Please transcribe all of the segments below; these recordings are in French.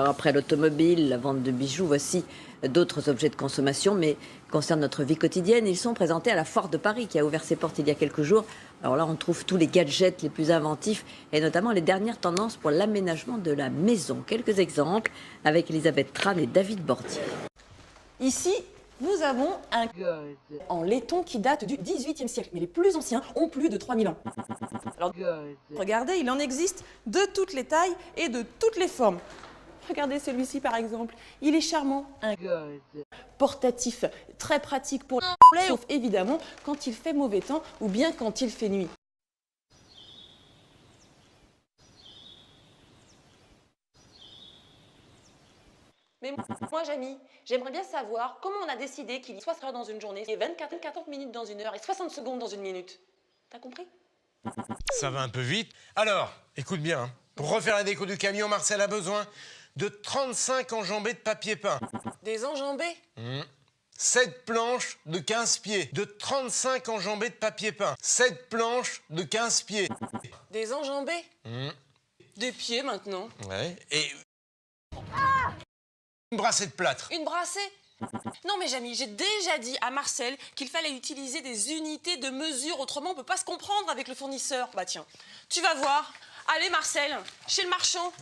Alors après l'automobile, la vente de bijoux, voici d'autres objets de consommation, mais concernant notre vie quotidienne, ils sont présentés à la Foire de Paris qui a ouvert ses portes il y a quelques jours. Alors là, on trouve tous les gadgets les plus inventifs et notamment les dernières tendances pour l'aménagement de la maison. Quelques exemples avec Elisabeth Tran et David Bordier. Ici, nous avons un en laiton qui date du XVIIIe siècle, mais les plus anciens ont plus de 3000 ans. Alors, regardez, il en existe de toutes les tailles et de toutes les formes. Regardez celui-ci par exemple, il est charmant, un portatif, très pratique pour les sauf évidemment quand il fait mauvais temps ou bien quand il fait nuit. Mais moi, Jamie, j'aimerais bien savoir comment on a décidé qu'il y ait 60 heures dans une journée, et 24 minutes dans une heure et 60 secondes dans une minute. T'as compris? Ça va un peu vite. Alors, écoute bien, hein. Pour refaire la déco du camion, Marcel a besoin de 35 enjambées de papier peint. Des enjambées? 7 planches de 15 pieds. De 35 enjambées de papier peint. 7 planches de 15 pieds. Des enjambées? Des pieds maintenant. Ouais. Et une brassée de plâtre. Une brassée? Non mais Jamie, j'ai déjà dit à Marcel qu'il fallait utiliser des unités de mesure, autrement on peut pas se comprendre avec le fournisseur. Bah tiens, tu vas voir. Allez Marcel, chez le marchand.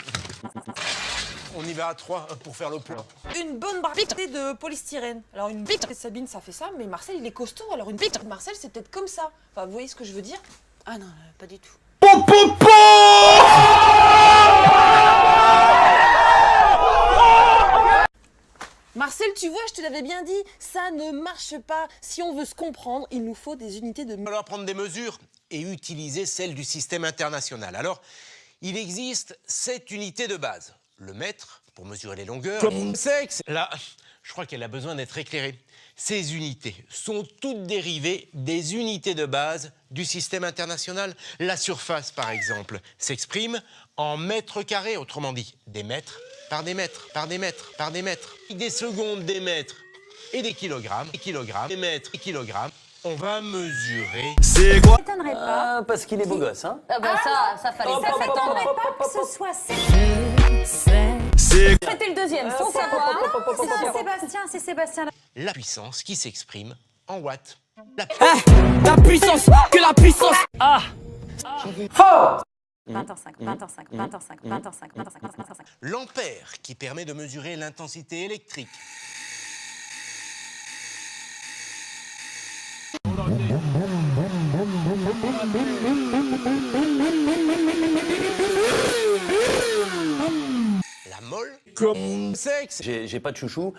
On y va à 3 pour faire le plein. Une bonne brassée de polystyrène. Alors une pique de Sabine ça fait ça, mais Marcel il est costaud, alors une pique de Marcel c'est peut-être comme ça. Enfin vous voyez ce que je veux dire? Ah non, pas du tout. Marcel, tu vois, je te l'avais bien dit, ça ne marche pas. Si on veut se comprendre, il nous faut des unités de... Il va falloir prendre des mesures et utiliser celles du système international. Alors, il existe 7 unités de base. Le mètre, pour mesurer les longueurs. Le sexe. Là, je crois qu'elle a besoin d'être éclairée. Ces unités sont toutes dérivées des unités de base du système international. La surface, par exemple, s'exprime en mètres carrés, autrement dit, des mètres par des mètres, par des mètres, par des mètres. Des secondes, des mètres et des kilogrammes, des mètres et kilogrammes. On va mesurer. C'est quoi? Ça m'étonnerait pas. Parce qu'il est beau gosse, hein. Ah bah ça fallait ça s'attendre. Pas que ce soit C'était le deuxième, sans savoir. Sébastien, c'est Sébastien. La puissance qui s'exprime en watts. La puissance, que la puissance. Ah. Fort. 20h05, 20h05, 20h05, 20h05, 20h05. L'ampère qui permet de mesurer l'intensité électrique. La mole. Comme sexe. j'ai pas de chouchou.